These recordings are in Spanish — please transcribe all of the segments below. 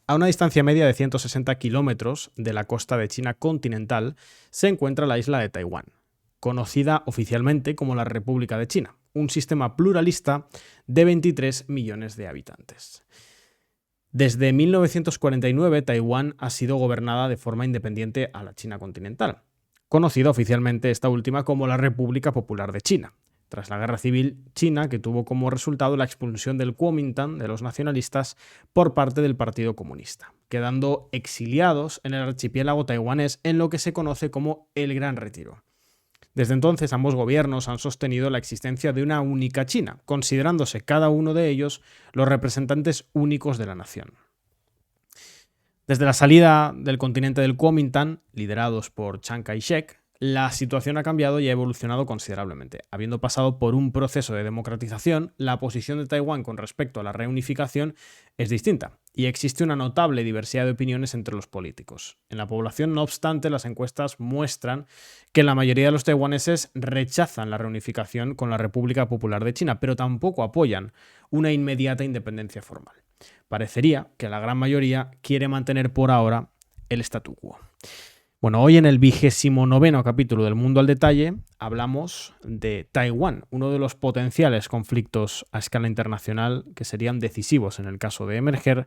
A una distancia media de 160 kilómetros de la costa de China continental se encuentra la isla de Taiwán, conocida oficialmente como la República de China, un sistema pluralista de 23 millones de habitantes. Desde 1949, Taiwán ha sido gobernada de forma independiente a la China continental, conocida oficialmente esta última como la República Popular de China, tras la Guerra Civil China, que tuvo como resultado la expulsión del Kuomintang de los nacionalistas por parte del Partido Comunista, quedando exiliados en el archipiélago taiwanés en lo que se conoce como el Gran Retiro. Desde entonces, ambos gobiernos han sostenido la existencia de una única China, considerándose cada uno de ellos los representantes únicos de la nación. Desde la salida del continente del Kuomintang, liderados por Chiang Kai-shek, la situación ha cambiado y ha evolucionado considerablemente. Habiendo pasado por un proceso de democratización, la posición de Taiwán con respecto a la reunificación es distinta y existe una notable diversidad de opiniones entre los políticos. En la población, no obstante, las encuestas muestran que la mayoría de los taiwaneses rechazan la reunificación con la República Popular de China, pero tampoco apoyan una inmediata independencia formal. Parecería que la gran mayoría quiere mantener por ahora el statu quo. Bueno, hoy en el 29º capítulo del Mundo al Detalle hablamos de Taiwán, uno de los potenciales conflictos a escala internacional que serían decisivos en el caso de emerger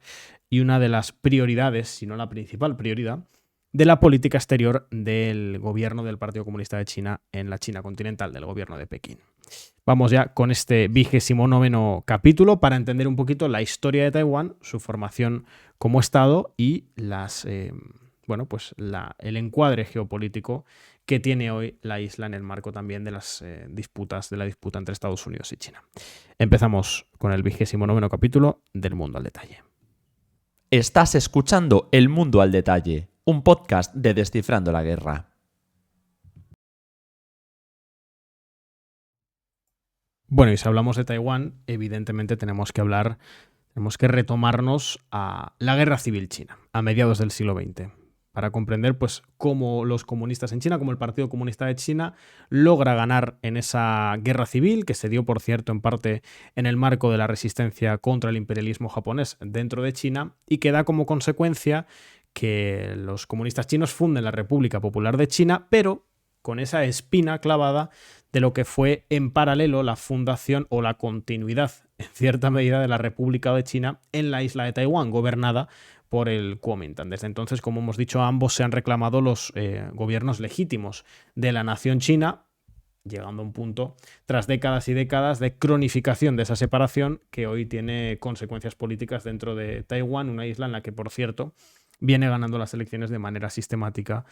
y una de las prioridades, si no la principal prioridad, de la política exterior del gobierno del Partido Comunista de China en la China continental, del gobierno de Pekín. Vamos ya con este 29º capítulo para entender un poquito la historia de Taiwán, su formación como Estado y el encuadre geopolítico que tiene hoy la isla en el marco también de las disputas, de la disputa entre Estados Unidos y China. Empezamos con el 29º capítulo del Mundo al Detalle. Estás escuchando El Mundo al Detalle, un podcast de Descifrando la Guerra. Bueno, y si hablamos de Taiwán, evidentemente tenemos que retomarnos a la Guerra Civil China, a mediados del siglo XX, para comprender pues, cómo los comunistas en China, cómo el Partido Comunista de China logra ganar en esa guerra civil, que se dio, por cierto, en parte en el marco de la resistencia contra el imperialismo japonés dentro de China, y que da como consecuencia que los comunistas chinos funden la República Popular de China, pero con esa espina clavada de lo que fue en paralelo la fundación o la continuidad, en cierta medida, de la República de China en la isla de Taiwán, gobernada por el Kuomintang. Desde entonces, como hemos dicho, ambos se han reclamado los gobiernos legítimos de la nación china, llegando a un punto, tras décadas y décadas de cronificación de esa separación, que hoy tiene consecuencias políticas dentro de Taiwán, una isla en la que, por cierto, viene ganando las elecciones de manera sistemática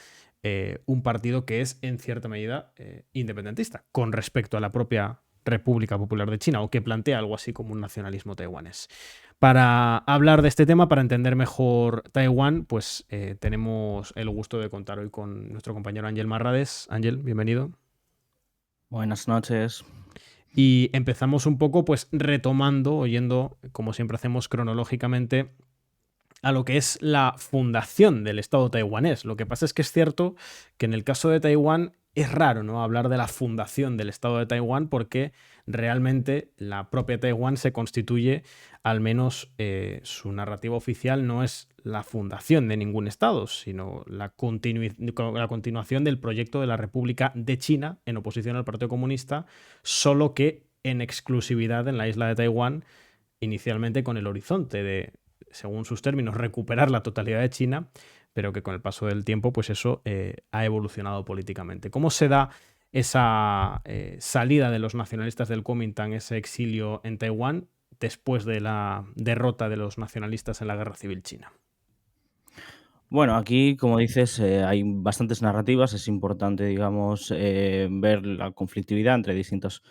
un partido que es, en cierta medida, independentista, con respecto a la propia República Popular de China, o que plantea algo así como un nacionalismo taiwanés. Para hablar de este tema, para entender mejor Taiwán, pues tenemos el gusto de contar hoy con nuestro compañero Ángel Marrades. Ángel, bienvenido. Buenas noches. Y empezamos un poco pues retomando, oyendo, como siempre hacemos cronológicamente, a lo que es la fundación del Estado taiwanés. Lo que pasa es que es cierto que en el caso de Taiwán es raro, ¿no?, hablar de la fundación del Estado de Taiwán, porque realmente la propia Taiwán se constituye, al menos su narrativa oficial no es la fundación de ningún Estado, sino la continuación del proyecto de la República de China en oposición al Partido Comunista, solo que en exclusividad en la isla de Taiwán, inicialmente con el horizonte de, según sus términos, recuperar la totalidad de China, pero que con el paso del tiempo pues eso ha evolucionado políticamente. ¿Cómo se da esa salida de los nacionalistas del Kuomintang, ese exilio en Taiwán, después de la derrota de los nacionalistas en la Guerra Civil China? Bueno, aquí, como dices, hay bastantes narrativas. Es importante, digamos, ver la conflictividad entre distintas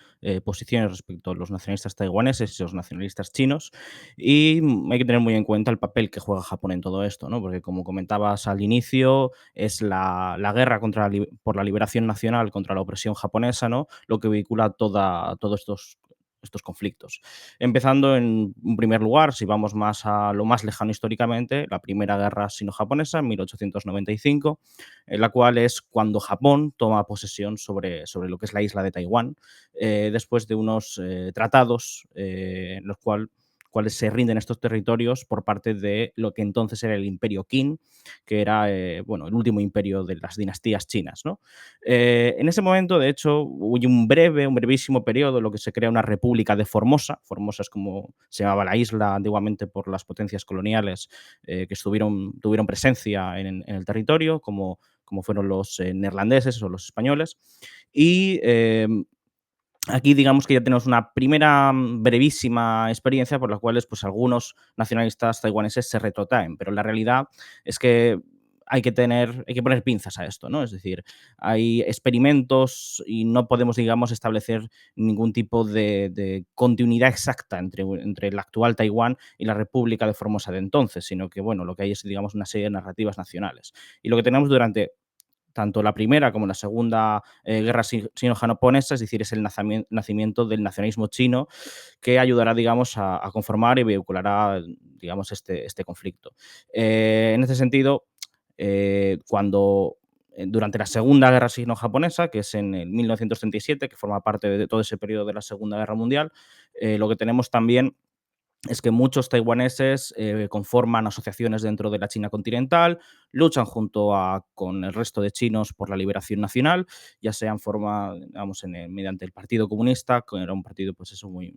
posiciones respecto a los nacionalistas taiwaneses y los nacionalistas chinos. Y hay que tener muy en cuenta el papel que juega Japón en todo esto, ¿no? Porque, como comentabas al inicio, es la guerra por la liberación nacional contra la opresión japonesa, ¿no?, lo que vehicula todos estos conflictos. Empezando en un primer lugar, si vamos más a lo más lejano históricamente, la Primera Guerra Sino-Japonesa en 1895, en la cual es cuando Japón toma posesión sobre lo que es la isla de Taiwán, después de unos tratados en los cuales cuales se rinden estos territorios por parte de lo que entonces era el Imperio Qin, que era bueno, el último imperio de las dinastías chinas, ¿no? En ese momento, de hecho, hubo un brevísimo periodo en lo que se crea una república de Formosa. Formosa es como se llamaba la isla antiguamente por las potencias coloniales que tuvieron presencia en el territorio, como fueron los neerlandeses o los españoles. Y aquí digamos que ya tenemos una primera brevísima experiencia por la cuales pues, algunos nacionalistas taiwaneses se retrotraen, pero la realidad es que hay que poner pinzas a esto, ¿no? Es decir, hay experimentos y no podemos, digamos, establecer ningún tipo de continuidad exacta entre el actual Taiwán y la República de Formosa de entonces, sino que, bueno, lo que hay es, digamos, una serie de narrativas nacionales. Y lo que tenemos durante tanto la primera como la segunda guerra sino-japonesa, es decir, es el nacimiento del nacionalismo chino que ayudará, digamos, a conformar y vehiculará, digamos, este conflicto. En este sentido, durante la Segunda Guerra Sino-Japonesa, que es en el 1937, que forma parte de todo ese periodo de la Segunda Guerra Mundial, lo que tenemos también es que muchos taiwaneses conforman asociaciones dentro de la China continental, luchan con el resto de chinos por la liberación nacional, ya sea en forma, digamos, mediante el Partido Comunista, que era un partido pues eso muy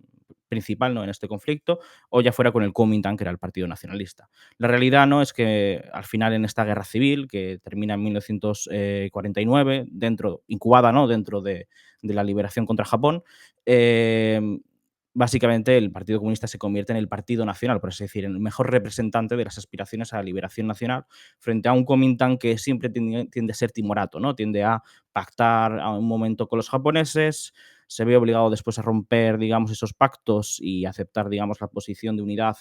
principal, ¿no?, en este conflicto, o ya fuera con el Kuomintang, que era el partido nacionalista. La realidad, ¿no?, es que al final en esta guerra civil, que termina en 1949, incubada, ¿no?, dentro de la liberación contra Japón, básicamente el Partido Comunista se convierte en el partido nacional, por así decir, en el mejor representante de las aspiraciones a la liberación nacional, frente a un Kuomintang que siempre tiende a ser timorato, ¿no? Tiende a pactar a un momento con los japoneses, se ve obligado después a romper, digamos, esos pactos y aceptar, digamos, la posición de unidad,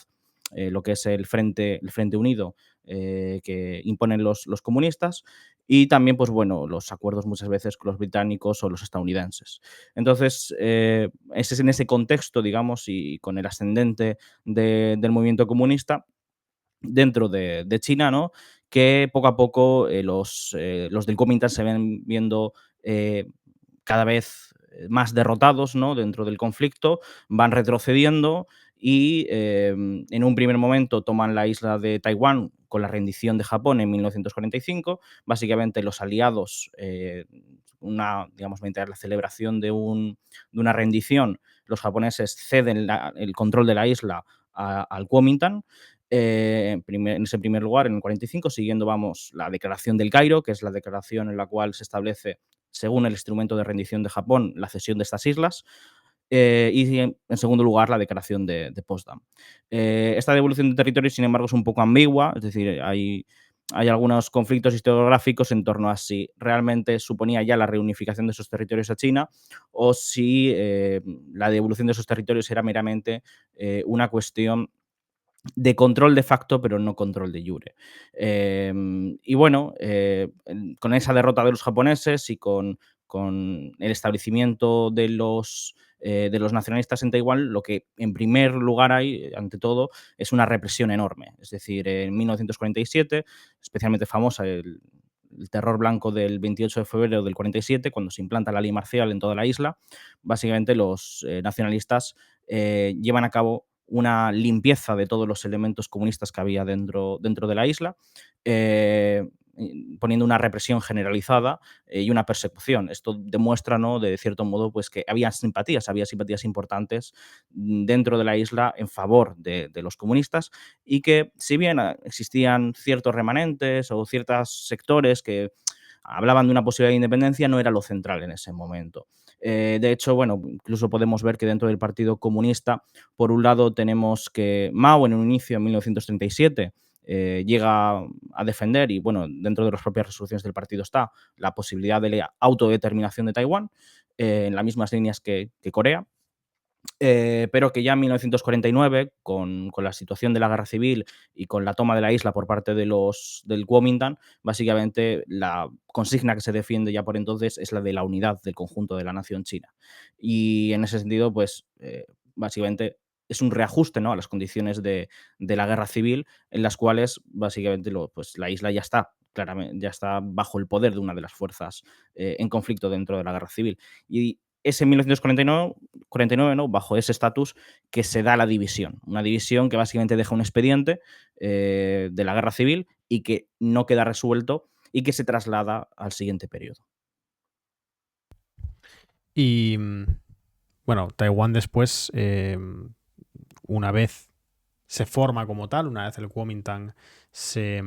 lo que es el Frente Unido, que imponen los comunistas, y también, pues bueno, los acuerdos muchas veces con los británicos o los estadounidenses. Entonces, ese es en ese contexto, digamos, y con el ascendente del movimiento comunista dentro de China, ¿no?, que poco a poco los del Kuomintang se ven viendo cada vez más derrotados, ¿no?, dentro del conflicto, van retrocediendo y en un primer momento toman la isla de Taiwán con la rendición de Japón en 1945. Básicamente los aliados, digamos, mediante la celebración de una rendición, los japoneses ceden el control de la isla al Kuomintang. En ese primer lugar, en el 45, siguiendo, vamos, la Declaración del Cairo, que es la declaración en la cual se establece, según el instrumento de rendición de Japón, la cesión de estas islas. Y en segundo lugar, la Declaración de Potsdam. Esta devolución de territorio, sin embargo, es un poco ambigua, es decir, hay algunos conflictos historiográficos en torno a si realmente suponía ya la reunificación de esos territorios a China o si la devolución de esos territorios era meramente una cuestión de control de facto, pero no control de jure. Y bueno, con esa derrota de los japoneses y con el establecimiento de los nacionalistas en Taiwán, lo que en primer lugar hay, ante todo, es una represión enorme. Es decir, en 1947, especialmente famosa el terror blanco del 28 de febrero del 47, cuando se implanta la ley marcial en toda la isla, básicamente los nacionalistas llevan a cabo una limpieza de todos los elementos comunistas que había dentro de la isla, poniendo una represión generalizada y una persecución. Esto demuestra, ¿no?, de cierto modo, pues que había simpatías importantes dentro de la isla en favor de los comunistas, y que si bien existían ciertos remanentes o ciertos sectores que hablaban de una posibilidad de independencia, no era lo central en ese momento. De hecho, bueno, incluso podemos ver que dentro del Partido Comunista, por un lado, tenemos que Mao, en un inicio, en 1937, llega a defender, y bueno, dentro de las propias resoluciones del partido está, la posibilidad de la autodeterminación de Taiwán, en las mismas líneas que Corea. Pero que ya en 1949, con la situación de la guerra civil y con la toma de la isla por parte del Kuomintang, básicamente la consigna que se defiende ya por entonces es la de la unidad del conjunto de la nación china. Y en ese sentido, pues básicamente es un reajuste, ¿no?, a las condiciones de la guerra civil, en las cuales básicamente pues, la isla ya está claramente, ya está bajo el poder de una de las fuerzas en conflicto dentro de la guerra civil. Y es en 1949, ¿no? Bajo ese estatus que se da la división. Una división que básicamente deja un expediente de la guerra civil y que no queda resuelto y que se traslada al siguiente periodo. Y bueno, Taiwán después, una vez se forma como tal, una vez el Kuomintang se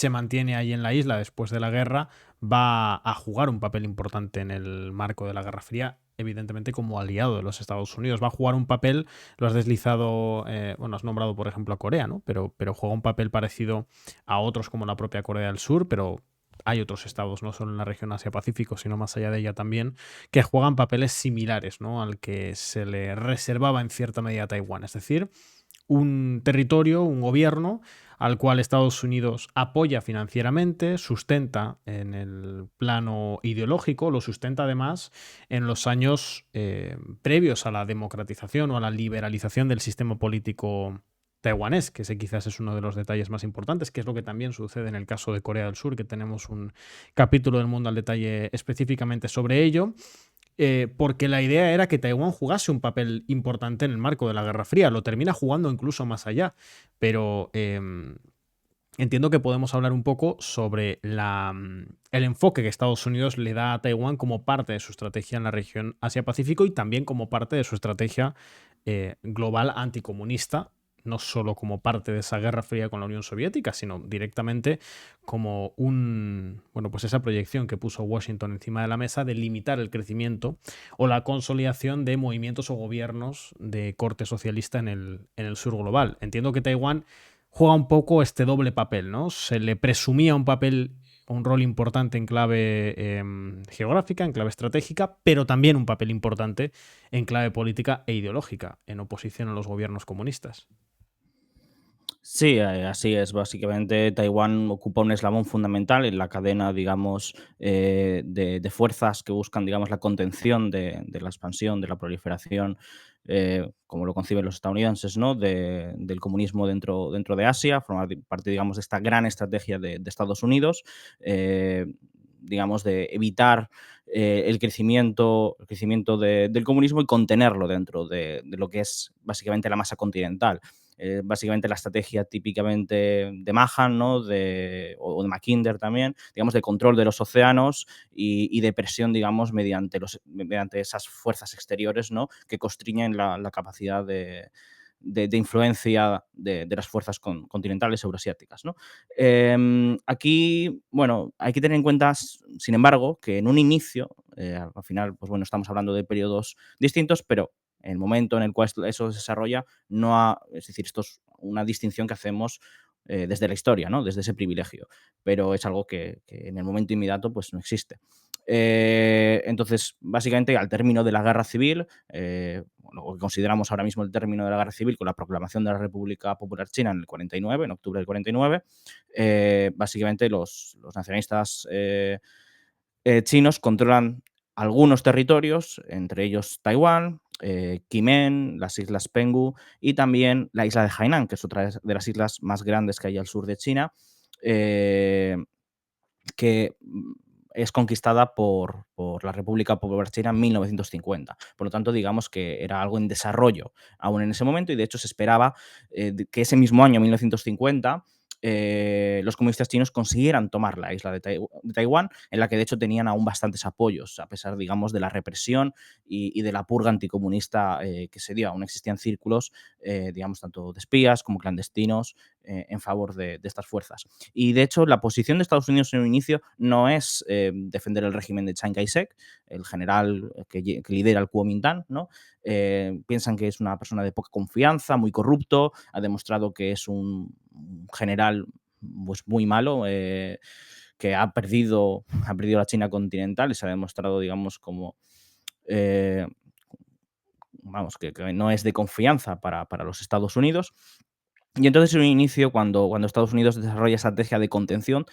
mantiene ahí en la isla después de la guerra, va a jugar un papel importante en el marco de la Guerra Fría, evidentemente como aliado de los Estados Unidos. Va a jugar un papel, lo has deslizado, bueno, has nombrado por ejemplo a Corea, ¿no? Pero juega un papel parecido a otros como la propia Corea del Sur, pero hay otros estados, no solo en la región Asia-Pacífico, sino más allá de ella también, que juegan papeles similares, ¿no? Al que se le reservaba en cierta medida a Taiwán. Es decir, un territorio, un gobierno al cual Estados Unidos apoya financieramente, sustenta en el plano ideológico, lo sustenta además en los años previos a la democratización o a la liberalización del sistema político taiwanés, que ese quizás es uno de los detalles más importantes, que es lo que también sucede en el caso de Corea del Sur, que tenemos un capítulo del Mundo al Detalle específicamente sobre ello. Porque la idea era que Taiwán jugase un papel importante en el marco de la Guerra Fría. Lo termina jugando incluso más allá. Pero entiendo que podemos hablar un poco sobre el enfoque que Estados Unidos le da a Taiwán como parte de su estrategia en la región Asia-Pacífico y también como parte de su estrategia global anticomunista, no solo como parte de esa Guerra Fría con la Unión Soviética, sino directamente como bueno, pues esa proyección que puso Washington encima de la mesa de limitar el crecimiento o la consolidación de movimientos o gobiernos de corte socialista en el sur global. Entiendo que Taiwán juega un poco este doble papel, ¿no? Se le presumía un rol importante en clave geográfica, en clave estratégica, pero también un papel importante en clave política e ideológica, en oposición a los gobiernos comunistas. Sí, así es. Básicamente, Taiwán ocupa un eslabón fundamental en la cadena, digamos, de fuerzas que buscan, digamos, la contención de la expansión, de la proliferación, como lo conciben los estadounidenses, ¿no? Del comunismo dentro de Asia, formar parte, digamos, de esta gran estrategia de Estados Unidos, eh, digamos, de evitar el crecimiento del comunismo y contenerlo dentro de lo que es básicamente la masa continental. Básicamente la estrategia típicamente de Mahan, ¿no? O de Mackinder también, digamos, de control de los océanos y de presión, digamos, mediante esas fuerzas exteriores, ¿no? Que constriñen la capacidad de influencia de las fuerzas continentales euroasiáticas, ¿no? Aquí, bueno, hay que tener en cuenta, sin embargo, que en un inicio, al final, pues bueno, estamos hablando de periodos distintos, pero en el momento en el cual eso se desarrolla, es decir, esto es una distinción que hacemos desde la historia, ¿no? Desde ese privilegio, pero es algo que en el momento inmediato pues no existe. Entonces, básicamente, al término de la guerra civil, lo que consideramos ahora mismo el término de la guerra civil, con la proclamación de la República Popular China en el 49, en octubre del 49, básicamente los nacionalistas chinos controlan algunos territorios, entre ellos Taiwán, Qimen, las islas Penghu y también la isla de Hainan, que es otra de las islas más grandes que hay al sur de China, eh, que es conquistada por la República Popular China en 1950. Por lo tanto, digamos que era algo en desarrollo aún en ese momento y de hecho se esperaba que ese mismo año, 1950, los comunistas chinos consiguieran tomar la isla de Taiwán, en la que de hecho tenían aún bastantes apoyos, a pesar, digamos, de la represión y de la purga anticomunista que se dio. Aún existían círculos, digamos, tanto de espías como clandestinos en favor de estas fuerzas. Y de hecho, la posición de Estados Unidos en un inicio no es defender el régimen de Chiang Kai-shek, el general que lidera el Kuomintang, ¿no? Piensan que es una persona de poca confianza, muy corrupto, ha demostrado que es un general pues, muy malo, que ha perdido la China continental y se ha demostrado, digamos, como vamos, que no es de confianza para los Estados Unidos. Y entonces en un inicio, cuando Estados Unidos desarrolla estrategia de contención,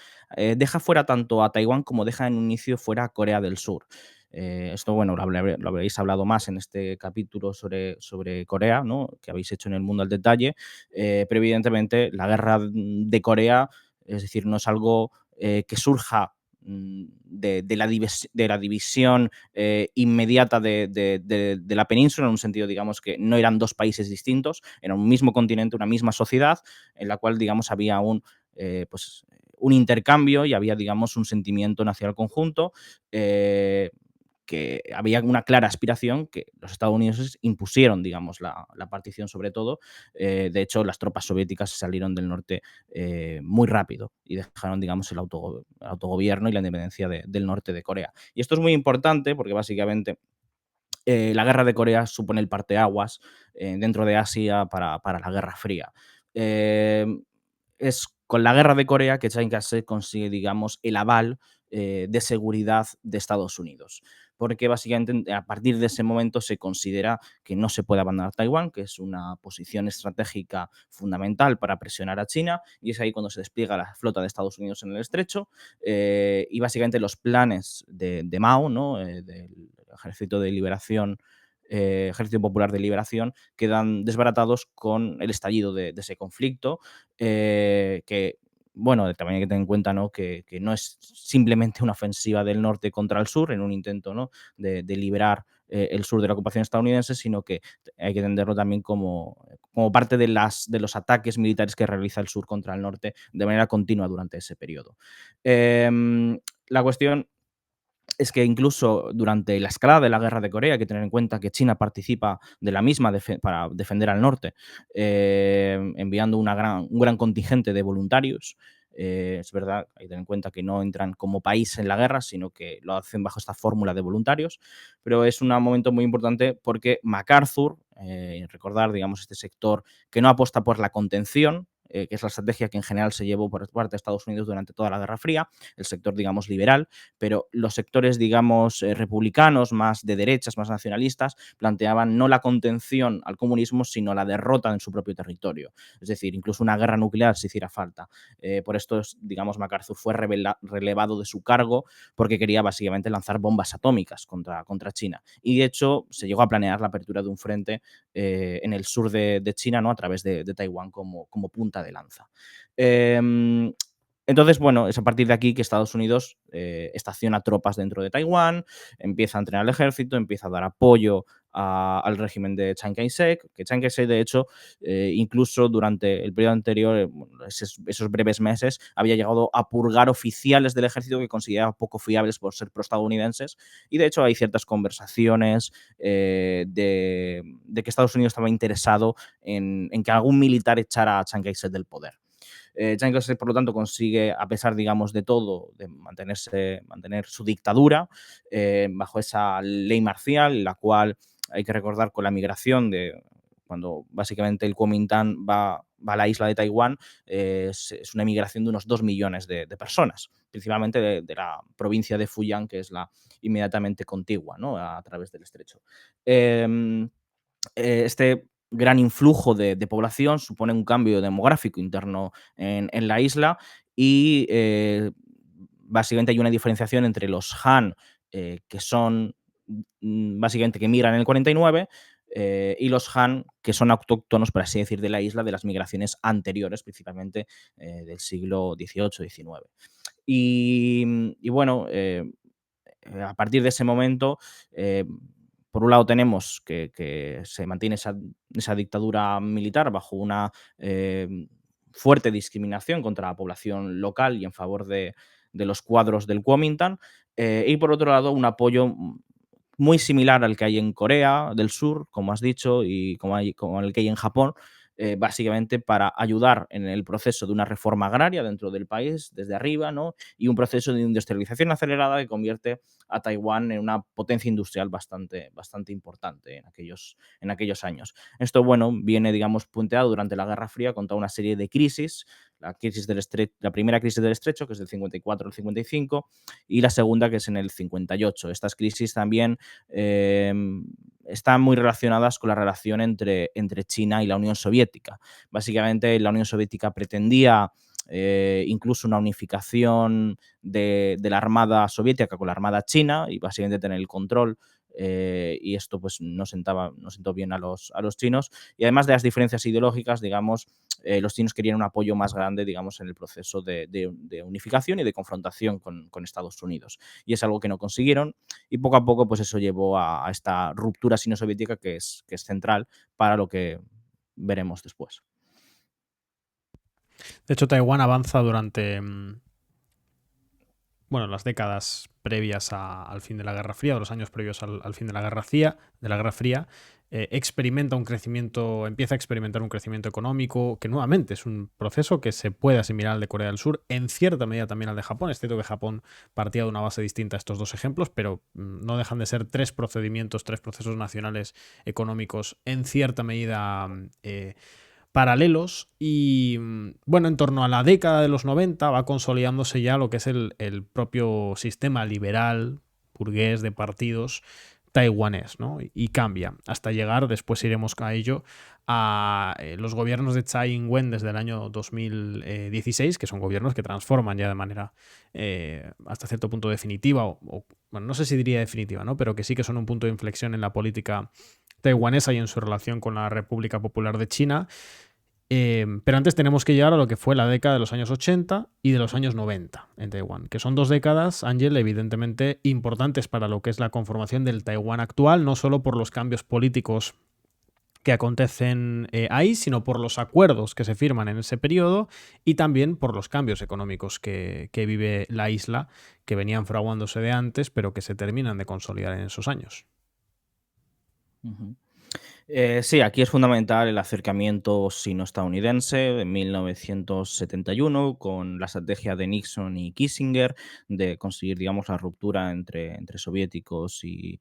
deja fuera tanto a Taiwán como deja en un inicio fuera a Corea del Sur. Esto, bueno, lo habréis hablado más en este capítulo sobre Corea, ¿no? Que habéis hecho en el Mundo al Detalle, pero evidentemente la guerra de Corea, es decir, no es algo que surja de la división inmediata de la península, en un sentido, digamos, que no eran dos países distintos, era un mismo continente, una misma sociedad, en la cual, digamos, había pues, un intercambio y había, digamos, un sentimiento nacional conjunto, que había una clara aspiración que los estadounidenses impusieron, digamos, la partición sobre todo. De hecho, las tropas soviéticas salieron del norte muy rápido y dejaron, digamos, el autogobierno y la independencia del norte de Corea. Y esto es muy importante porque básicamente la guerra de Corea supone el parteaguas dentro de Asia para la Guerra Fría. Eh, es con la guerra de Corea que Chiang Kai-shek consigue, digamos, el aval de seguridad de Estados Unidos. Porque básicamente a partir de ese momento se considera que no se puede abandonar Taiwán, que es una posición estratégica fundamental para presionar a China, y es ahí cuando se despliega la flota de Estados Unidos en el estrecho, y básicamente los planes de Mao, ¿no? Del Ejército de Liberación, Ejército Popular de Liberación, quedan desbaratados con el estallido de ese conflicto, que, bueno, también hay que tener en cuenta, ¿no? Que no es simplemente una ofensiva del norte contra el sur, en un intento, ¿no? de liberar el sur de la ocupación estadounidense, sino que hay que entenderlo también como parte de los ataques militares que realiza el sur contra el norte de manera continua durante ese periodo. La cuestión es que incluso durante la escalada de la guerra de Corea, hay que tener en cuenta que China participa de la misma para defender al norte, enviando un gran contingente de voluntarios. Es verdad, hay que tener en cuenta que no entran como país en la guerra, sino que lo hacen bajo esta fórmula de voluntarios, pero es un momento muy importante porque MacArthur, recordar, digamos, este sector que no apuesta por la contención, que es la estrategia que en general se llevó por parte de Estados Unidos durante toda la Guerra Fría, el sector, digamos, liberal, pero los sectores, digamos, republicanos, más de derechas, más nacionalistas, planteaban no la contención al comunismo, sino la derrota en su propio territorio. Es decir, incluso una guerra nuclear si hiciera falta. Por esto, digamos, MacArthur fue relevado de su cargo porque quería básicamente lanzar bombas atómicas contra China. Y de hecho, se llegó a planear la apertura de un frente en el sur de China, ¿no? A través de Taiwán como punta de lanza. Entonces, bueno, es a partir de aquí que Estados Unidos estaciona tropas dentro de Taiwán, empieza a entrenar al ejército, empieza a dar apoyo al régimen de Chiang Kai-shek, que Chiang Kai-shek, de hecho, incluso durante el periodo anterior, esos breves meses, había llegado a purgar oficiales del ejército que consideraba poco fiables por ser proestadounidenses, y de hecho hay ciertas conversaciones de que Estados Unidos estaba interesado en que algún militar echara a Chiang Kai-shek del poder. Chiang Kai-shek, por lo tanto, consigue, a pesar, digamos, de todo, de mantener su dictadura bajo esa ley marcial, la cual hay que recordar con la migración cuando básicamente el Kuomintang va a la isla de Taiwán, es una migración de unos 2 millones de personas, principalmente de la provincia de Fujian, que es la inmediatamente contigua, ¿no? A través del estrecho. Este gran influjo de población supone un cambio demográfico interno en la isla y básicamente hay una diferenciación entre los Han, que son básicamente que migran en el 49, y los Han, que son autóctonos, por así decir, de la isla, de las migraciones anteriores, principalmente del siglo XVIII-XIX. Y bueno, a partir de ese momento, por un lado tenemos que se mantiene esa dictadura militar bajo una fuerte discriminación contra la población local y en favor de los cuadros del Kuomintang, y por otro lado un apoyo muy similar al que hay en Corea del Sur, como has dicho, y como el que hay en Japón, básicamente para ayudar en el proceso de una reforma agraria dentro del país, desde arriba, ¿no? Y un proceso de industrialización acelerada que convierte a Taiwán en una potencia industrial bastante importante en aquellos años. Esto, bueno, viene, digamos, punteado durante la Guerra Fría con toda una serie de crisis, la primera crisis del estrecho, que es del 54 al 55, y la segunda, que es en el 58. Estas crisis también están muy relacionadas con la relación entre China y la Unión Soviética. Básicamente, la Unión Soviética pretendía incluso una unificación de la Armada soviética con la Armada china y básicamente tener el control y esto pues no sentó bien a los chinos. Y además de las diferencias ideológicas, digamos, los chinos querían un apoyo más grande, digamos, en el proceso de unificación y de confrontación con Estados Unidos. Y es algo que no consiguieron, y poco a poco pues eso llevó a esta ruptura sino-soviética que es central para lo que veremos después. De hecho, Taiwán avanza durante las décadas previas al fin de la Guerra Fría, o los años previos al fin de la Guerra Fría, empieza a experimentar un crecimiento económico que nuevamente es un proceso que se puede asimilar al de Corea del Sur, en cierta medida también al de Japón. Es cierto que Japón partía de una base distinta a estos dos ejemplos, pero no dejan de ser tres procesos nacionales económicos en cierta medida paralelos. Y bueno, en torno a la década de los 90 va consolidándose ya lo que es el propio sistema liberal, burgués de partidos taiwanés, ¿no? Y cambia hasta llegar, después iremos a ello, a los gobiernos de Tsai Ing-wen desde el año 2016, que son gobiernos que transforman ya de manera hasta cierto punto definitiva, bueno, no sé si diría definitiva, ¿no? Pero que sí que son un punto de inflexión en la política taiwanesa y en su relación con la República Popular de China. Pero antes tenemos que llegar a lo que fue la década de los años 80 y de los años 90 en Taiwán, que son dos décadas, Ángel, evidentemente importantes para lo que es la conformación del Taiwán actual, no solo por los cambios políticos que acontecen ahí, sino por los acuerdos que se firman en ese periodo y también por los cambios económicos que vive la isla, que venían fraguándose de antes, pero que se terminan de consolidar en esos años. Uh-huh. Sí, aquí es fundamental el acercamiento sino-estadounidense en 1971 con la estrategia de Nixon y Kissinger de conseguir, digamos, la ruptura entre soviéticos y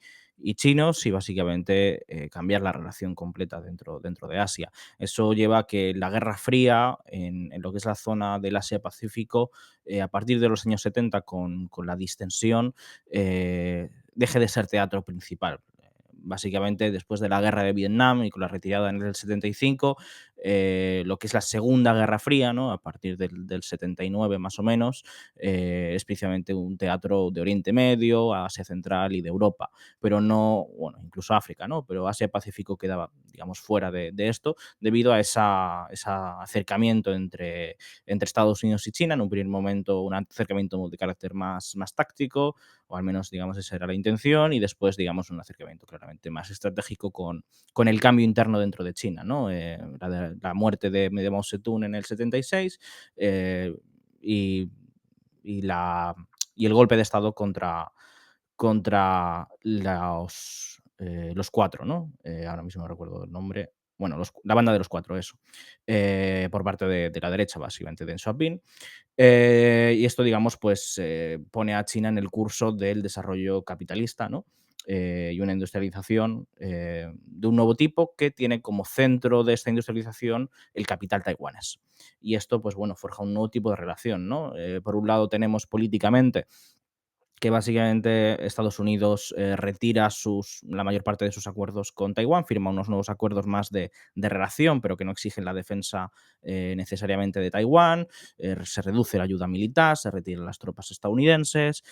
chinos y básicamente cambiar la relación completa dentro de Asia. Eso lleva a que la Guerra Fría en lo que es la zona del Asia-Pacífico, a partir de los años 70 con la distensión, deje de ser teatro principal. Básicamente, después de la guerra de Vietnam y con la retirada en el 75, lo que es la Segunda Guerra Fría, ¿no? A partir del 79 más o menos, es precisamente un teatro de Oriente Medio, Asia Central y de Europa, pero no, bueno, incluso África, ¿no? Pero Asia-Pacífico quedaba, digamos, fuera de esto, debido a ese acercamiento entre Estados Unidos y China, en un primer momento un acercamiento de carácter más táctico, o al menos, digamos, esa era la intención, y después, digamos, un acercamiento claramente más estratégico con el cambio interno dentro de China, ¿no? La muerte de Mao Zedong en el 76 y el golpe de Estado contra los cuatro, ¿no? Ahora mismo no recuerdo el nombre. Bueno, la banda de los cuatro, eso. Por parte de la derecha, básicamente, de Deng Xiaoping. Y esto, digamos, pues pone a China en el curso del desarrollo capitalista, ¿no? Y una industrialización de un nuevo tipo que tiene como centro de esta industrialización el capital taiwanés. Y esto, pues bueno, forja un nuevo tipo de relación, ¿no? Por un lado tenemos políticamente que básicamente Estados Unidos retira la mayor parte de sus acuerdos con Taiwán, firma unos nuevos acuerdos más de relación, pero que no exigen la defensa necesariamente de Taiwán, se reduce la ayuda militar, se retiran las tropas estadounidenses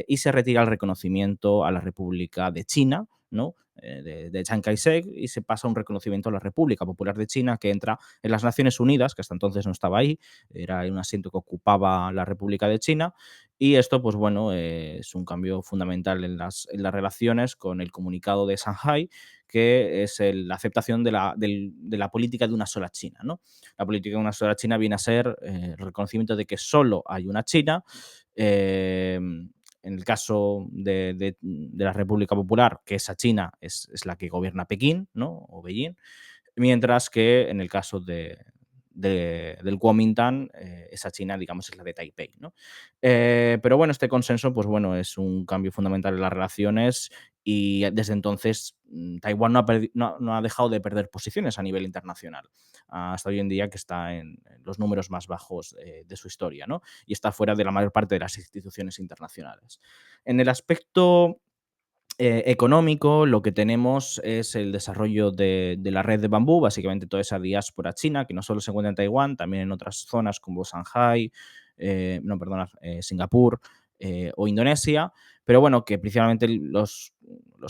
y se retira el reconocimiento a la República de China, ¿no? De Chiang Kai-shek, y se pasa un reconocimiento a la República Popular de China, que entra en las Naciones Unidas, que hasta entonces no estaba ahí, era un asiento que ocupaba la República de China. Y esto, pues bueno, es un cambio fundamental en las relaciones con el comunicado de Shanghái, que es la aceptación de la política de una sola China, ¿no? La política de una sola China viene a ser el reconocimiento de que solo hay una China. En el caso de la República Popular, que esa China es la que gobierna Pekín, ¿no? O Beijing, mientras que en el caso del Kuomintang, esa China, digamos, es la de Taipei, ¿no? Pero bueno, este consenso, pues bueno, es un cambio fundamental en las relaciones y desde entonces Taiwán no ha dejado de perder posiciones a nivel internacional, hasta hoy en día, que está en los números más bajos de su historia, ¿no? Y está fuera de la mayor parte de las instituciones internacionales. En el aspecto económico, lo que tenemos es el desarrollo de la red de bambú, básicamente toda esa diáspora china, que no solo se encuentra en Taiwán, también en otras zonas como Shanghái, Singapur, o Indonesia, pero bueno, que principalmente los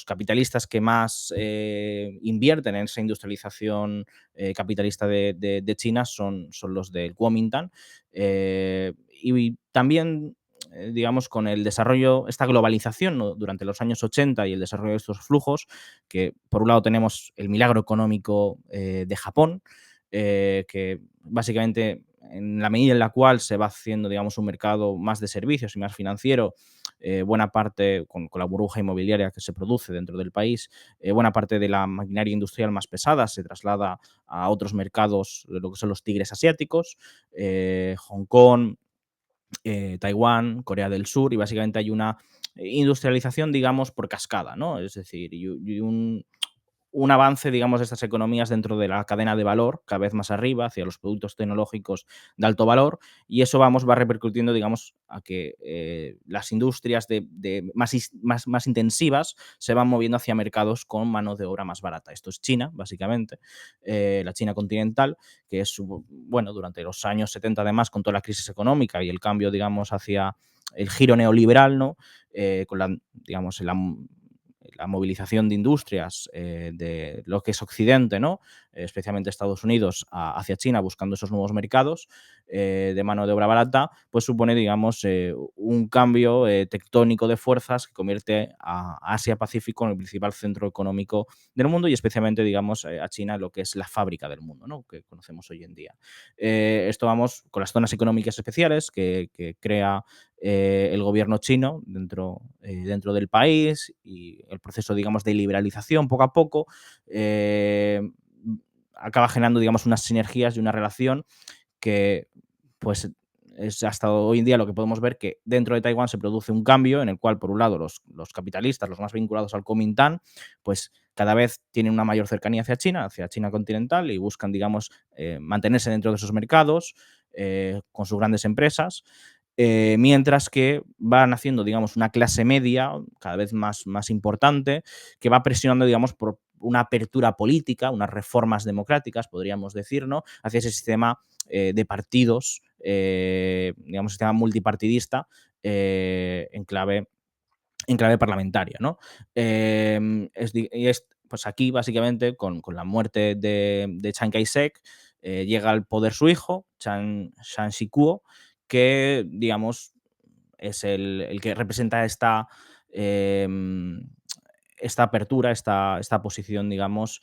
capitalistas que más invierten en esa industrialización capitalista de China son los del Kuomintang. Y también, digamos, con el desarrollo, esta globalización, ¿no?, durante los años 80 y el desarrollo de estos flujos, que por un lado tenemos el milagro económico de Japón, que básicamente en la medida en la cual se va haciendo, digamos, un mercado más de servicios y más financiero, buena parte, con la burbuja inmobiliaria que se produce dentro del país, buena parte de la maquinaria industrial más pesada se traslada a otros mercados, de lo que son los tigres asiáticos, Hong Kong, Taiwán, Corea del Sur, y básicamente hay una industrialización, digamos, por cascada, ¿no? Es decir, y un avance, digamos, de estas economías dentro de la cadena de valor, cada vez más arriba, hacia los productos tecnológicos de alto valor, y eso va repercutiendo, digamos, a que las industrias más intensivas se van moviendo hacia mercados con mano de obra más barata. Esto es China, básicamente, la China continental, que es, bueno, durante los años 70, además, con toda la crisis económica y el cambio, digamos, hacia el giro neoliberal, ¿no? Con la, digamos, la movilización de industrias de lo que es Occidente, ¿no? Especialmente Estados Unidos, hacia China, buscando esos nuevos mercados de mano de obra barata, pues supone, digamos, un cambio tectónico de fuerzas que convierte a Asia-Pacífico en el principal centro económico del mundo y especialmente, digamos, a China en lo que es la fábrica del mundo, ¿no?, que conocemos hoy en día. Esto vamos con las zonas económicas especiales que crea el gobierno chino dentro del país, y el proceso, digamos, de liberalización poco a poco acaba generando, digamos, unas sinergias y una relación que, pues, es hasta hoy en día lo que podemos ver, que dentro de Taiwán se produce un cambio en el cual, por un lado, los capitalistas, los más vinculados al Kuomintang, pues cada vez tienen una mayor cercanía hacia China continental, y buscan, digamos, mantenerse dentro de esos mercados con sus grandes empresas, mientras que van haciendo, digamos, una clase media cada vez más importante, que va presionando, digamos, por una apertura política, unas reformas democráticas, podríamos decir, ¿no?, hacia ese sistema de partidos, digamos, sistema multipartidista en clave parlamentaria, ¿no? Pues aquí, básicamente, con la muerte de Chiang Kai-shek, llega al poder su hijo, Chiang Shikuo, que, digamos, es el que representa esta apertura, esta posición, digamos,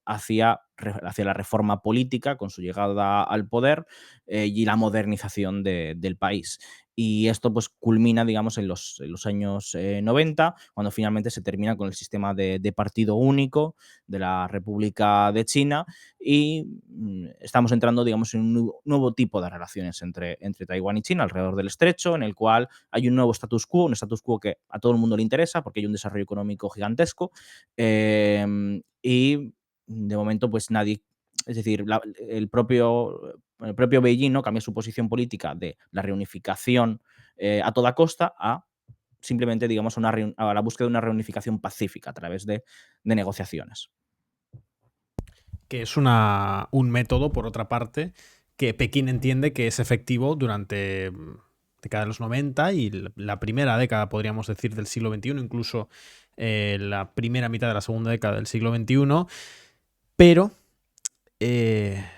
hacia la reforma política con su llegada al poder y la modernización del país. Y esto, pues, culmina, digamos, en los años 90, cuando finalmente se termina con el sistema de partido único de la República de China, y estamos entrando, digamos, en un nuevo tipo de relaciones entre Taiwán y China alrededor del estrecho, en el cual hay un nuevo un status quo que a todo el mundo le interesa porque hay un desarrollo económico gigantesco, y de momento, pues nadie, es decir, el propio Beijing, ¿no?, cambia su posición política de la reunificación a toda costa a simplemente, digamos, a la búsqueda de una reunificación pacífica a través de negociaciones. Que es un método, por otra parte, que Pekín entiende que es efectivo durante década de los 90 y la primera década, podríamos decir, del siglo XXI, incluso la primera mitad de la segunda década del siglo XXI, pero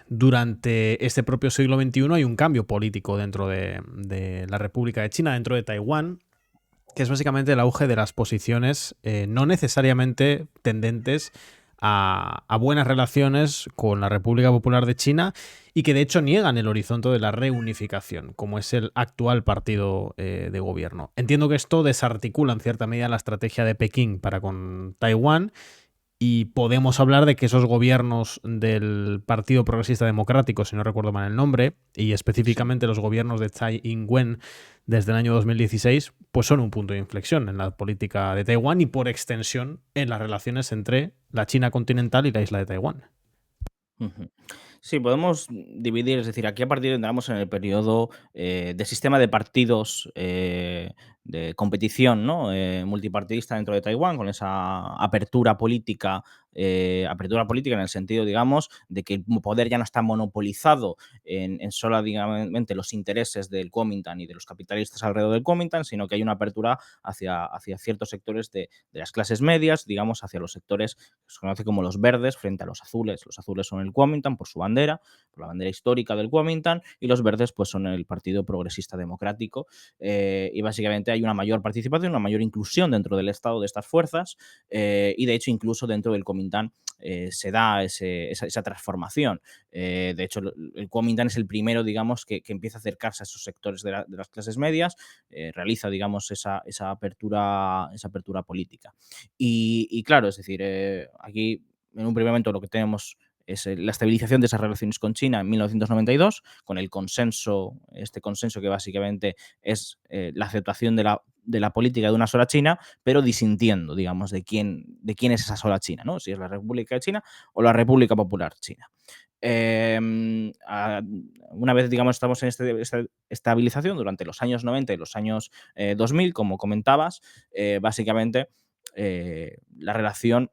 durante este propio siglo XXI hay un cambio político dentro de la República de China, dentro de Taiwán, que es básicamente el auge de las posiciones no necesariamente tendentes a buenas relaciones con la República Popular de China, y que de hecho niegan el horizonte de la reunificación, como es el actual partido de gobierno. Entiendo que esto desarticula en cierta medida la estrategia de Pekín para con Taiwán, y podemos hablar de que esos gobiernos del Partido Progresista Democrático, si no recuerdo mal el nombre, y específicamente los gobiernos de Tsai Ing-wen desde el año 2016, pues son un punto de inflexión en la política de Taiwán y, por extensión, en las relaciones entre la China continental y la isla de Taiwán. Ujú. Sí, podemos dividir, es decir, aquí a partir entramos en el periodo de sistema de partidos de competición, ¿no?, multipartidista dentro de Taiwán, con esa apertura política apertura política en el sentido, digamos, de que el poder ya no está monopolizado en solo, digamos, los intereses del Kuomintang y de los capitalistas alrededor del Kuomintang, sino que hay una apertura hacia ciertos sectores de las clases medias, digamos, hacia los sectores que se conoce como los verdes frente a los azules. Los azules son el Kuomintang por su bandera, por la bandera histórica del Kuomintang, y los verdes pues son el Partido Progresista Democrático, y básicamente hay una mayor participación, una mayor inclusión dentro del Estado de estas fuerzas, y de hecho incluso dentro del Kuomintang se da esa transformación. De hecho, el Kuomintang es el primero, digamos, que empieza a acercarse a esos sectores de las clases medias, realiza, digamos, esa apertura política. Y claro, es decir, aquí en un primer momento lo que tenemos es la estabilización de esas relaciones con China en 1992, con el consenso, este consenso que básicamente es la aceptación de la política de una sola China, pero disintiendo, digamos, de quién es esa sola China, ¿no? Si es la República de China o la República Popular China. Una vez, digamos, estamos en esta estabilización durante los años 90 y los años 2000, como comentabas, básicamente la relación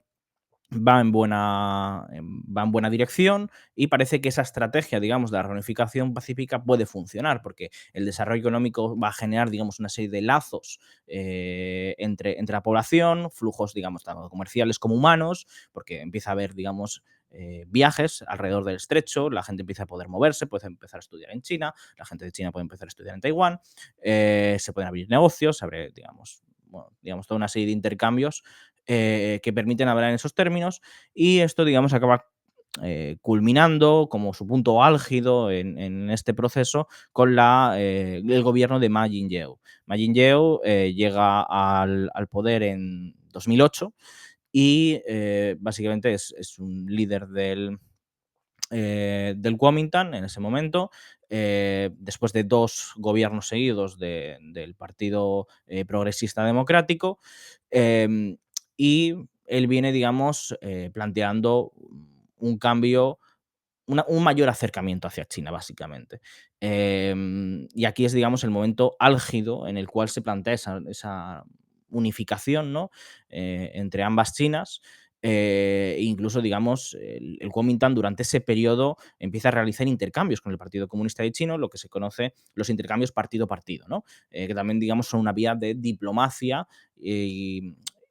va en buena dirección, y parece que esa estrategia, digamos, de la reunificación pacífica puede funcionar, porque el desarrollo económico va a generar, digamos, una serie de lazos entre la población, flujos, digamos, tanto comerciales como humanos, porque empieza a haber, digamos, viajes alrededor del estrecho, la gente empieza a poder moverse, puede empezar a estudiar en China, la gente de China puede empezar a estudiar en Taiwán, se pueden abrir negocios, se abre, digamos, bueno, digamos, toda una serie de intercambios que permiten hablar en esos términos, y esto, digamos, acaba culminando como su punto álgido en este proceso con el gobierno de Ma Ying-jeou. Ma Ying-jeou llega al poder en 2008 y básicamente es un líder del Kuomintang en ese momento, después de 2 gobiernos seguidos del Partido Progresista Democrático, em, y él viene, digamos, planteando un cambio, un mayor acercamiento hacia China, básicamente. Y aquí es, digamos, el momento álgido en el cual se plantea esa unificación, ¿no? Entre ambas Chinas. Incluso, digamos, el Kuomintang durante ese periodo empieza a realizar intercambios con el Partido Comunista de China, lo que se conoce los intercambios partido a partido, ¿no? Que también, digamos, son una vía de diplomacia.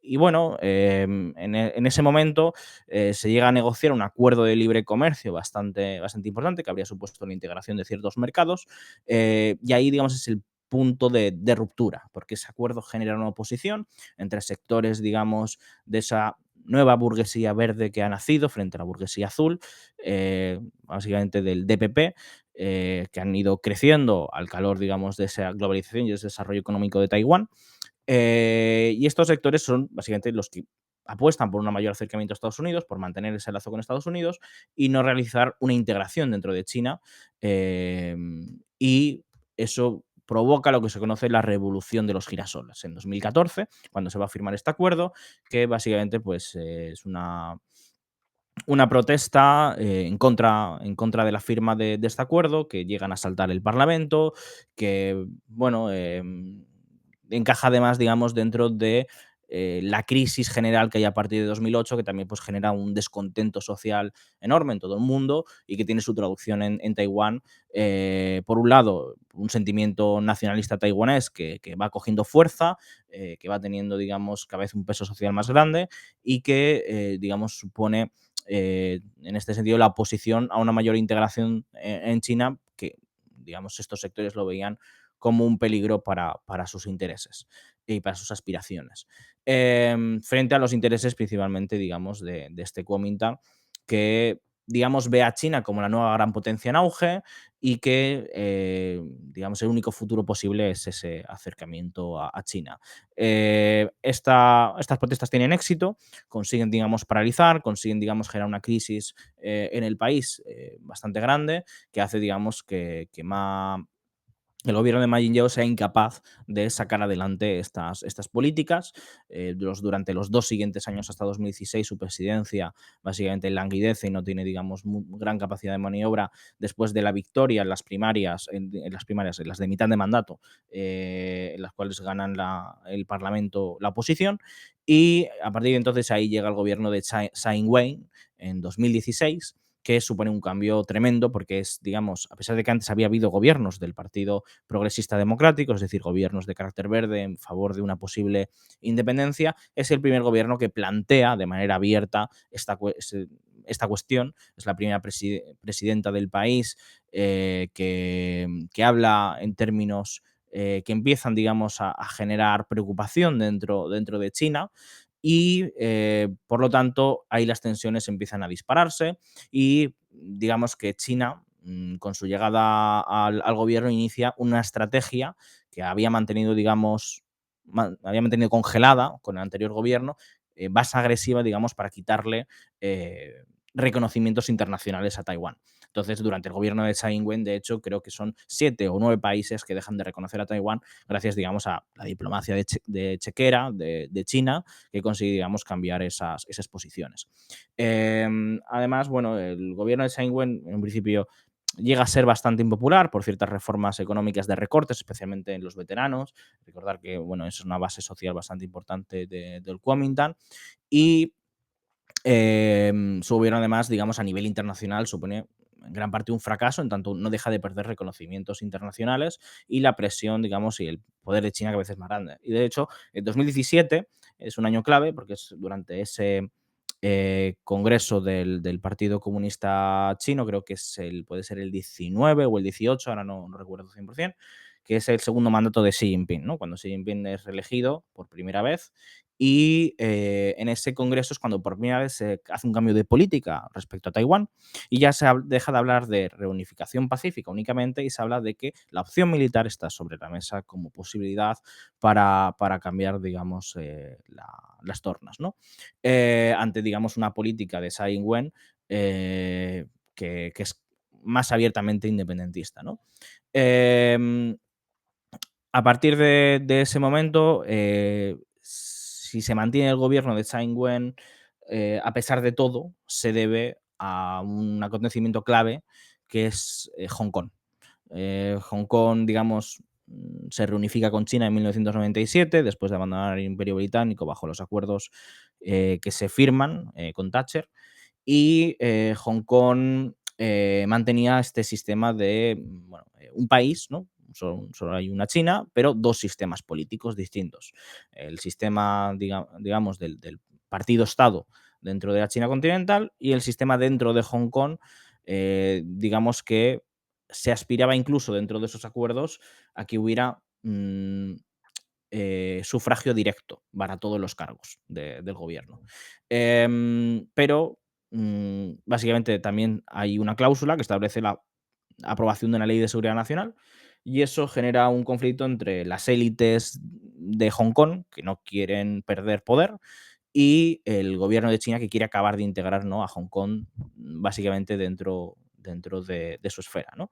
Y bueno, en ese momento se llega a negociar un acuerdo de libre comercio bastante importante, que habría supuesto la integración de ciertos mercados, y ahí, digamos, es el punto de ruptura, porque ese acuerdo genera una oposición entre sectores, digamos, de esa nueva burguesía verde que ha nacido frente a la burguesía azul, básicamente del DPP, que han ido creciendo al calor, digamos, de esa globalización y ese desarrollo económico de Taiwán. Y estos sectores son básicamente los que apuestan por un mayor acercamiento a Estados Unidos, por mantener ese lazo con Estados Unidos y no realizar una integración dentro de China. Y eso provoca lo que se conoce la revolución de los girasoles en 2014, cuando se va a firmar este acuerdo, que básicamente pues, es una protesta en contra de la firma de este acuerdo, que llegan a asaltar el Parlamento, que, bueno, encaja además, digamos, dentro de la crisis general que hay a partir de 2008, que también pues, genera un descontento social enorme en todo el mundo y que tiene su traducción en Taiwán. Por un lado, un sentimiento nacionalista taiwanés que va cogiendo fuerza, que va teniendo, digamos, cada vez un peso social más grande y que, digamos, supone en este sentido, la oposición a una mayor integración en China, que, digamos, estos sectores lo veían como un peligro para sus intereses y para sus aspiraciones. Frente a los intereses principalmente, digamos, de este Kuomintang, que, digamos, ve a China como la nueva gran potencia en auge y que, digamos, el único futuro posible es ese acercamiento a China. Estas protestas tienen éxito, consiguen, digamos, paralizar, consiguen, digamos, generar una crisis en el país bastante grande, que hace, digamos, que el gobierno de Ma Ying-jeou sea incapaz de sacar adelante estas políticas. Durante los 2 siguientes años, hasta 2016, su presidencia básicamente languidece y no tiene, digamos, gran capacidad de maniobra después de la victoria en las primarias, en las de mitad de mandato, en las cuales ganan el Parlamento la oposición. Y a partir de entonces ahí llega el gobierno de Tsai Ing-wen en 2016, que supone un cambio tremendo porque es, digamos, a pesar de que antes había habido gobiernos del Partido Progresista Democrático, es decir, gobiernos de carácter verde en favor de una posible independencia, es el primer gobierno que plantea de manera abierta esta cuestión. Es la primera presidenta del país que habla en términos que empiezan, digamos, a generar preocupación dentro de China. Y por lo tanto, ahí las tensiones empiezan a dispararse y digamos que China, con su llegada al gobierno, inicia una estrategia que había mantenido, digamos, había mantenido congelada con el anterior gobierno, más agresiva, digamos, para quitarle eh, reconocimientos internacionales a Taiwán. Entonces, durante el gobierno de Tsai Ing-wen, de hecho, creo que son 7 o 9 países que dejan de reconocer a Taiwán gracias, digamos, a la diplomacia de chequera de China, que consigue, digamos, cambiar esas posiciones. Además, bueno, el gobierno de Tsai Ing-wen en un principio llega a ser bastante impopular por ciertas reformas económicas de recortes, especialmente en los veteranos. Recordar que, bueno, es una base social bastante importante del Kuomintang. Y su gobierno, además, digamos, a nivel internacional supone en gran parte un fracaso, en tanto no deja de perder reconocimientos internacionales y la presión, digamos, y el poder de China cada vez es más grande. Y de hecho, el 2017 es un año clave porque es durante ese congreso del Partido Comunista Chino, creo que puede ser el 19 o el 18, ahora no recuerdo 100%, que es el segundo mandato de Xi Jinping, ¿no? Cuando Xi Jinping es reelegido por primera vez. Y en ese congreso es cuando por primera vez se hace un cambio de política respecto a Taiwán y ya deja de hablar de reunificación pacífica únicamente y se habla de que la opción militar está sobre la mesa como posibilidad para cambiar, digamos, las tornas, ¿no? Ante, digamos, una política de Tsai Ing-wen que es más abiertamente independentista, ¿no? Em, a partir de ese momento, si se mantiene el gobierno de Tsai Ing-wen, a pesar de todo, se debe a un acontecimiento clave que es Hong Kong. Hong Kong, digamos, se reunifica con China en 1997, después de abandonar el Imperio Británico bajo los acuerdos que se firman con Thatcher. Y Hong Kong mantenía este sistema de, bueno, un país, ¿no? Solo hay una China, pero dos sistemas políticos distintos. El sistema, digamos, del partido-estado dentro de la China continental y el sistema dentro de Hong Kong, digamos que se aspiraba incluso dentro de esos acuerdos a que hubiera sufragio directo para todos los cargos del gobierno. Pero básicamente también hay una cláusula que establece la aprobación de una ley de seguridad nacional y eso genera un conflicto entre las élites de Hong Kong, que no quieren perder poder, y el gobierno de China, que quiere acabar de integrar, ¿no?, a Hong Kong básicamente dentro de su esfera, ¿no?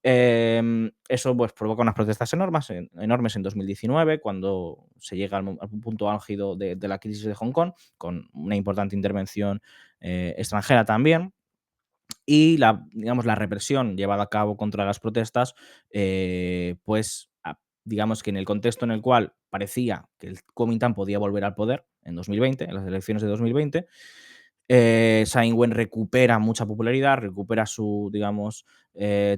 Eso pues provoca unas protestas enormes en 2019, cuando se llega al punto álgido de la crisis de Hong Kong, con una importante intervención extranjera también. Y digamos, la represión llevada a cabo contra las protestas, pues digamos que en el contexto en el cual parecía que el Kuomintang podía volver al poder en 2020, en las elecciones de 2020, Tsai Ing-wen recupera mucha popularidad, recupera digamos,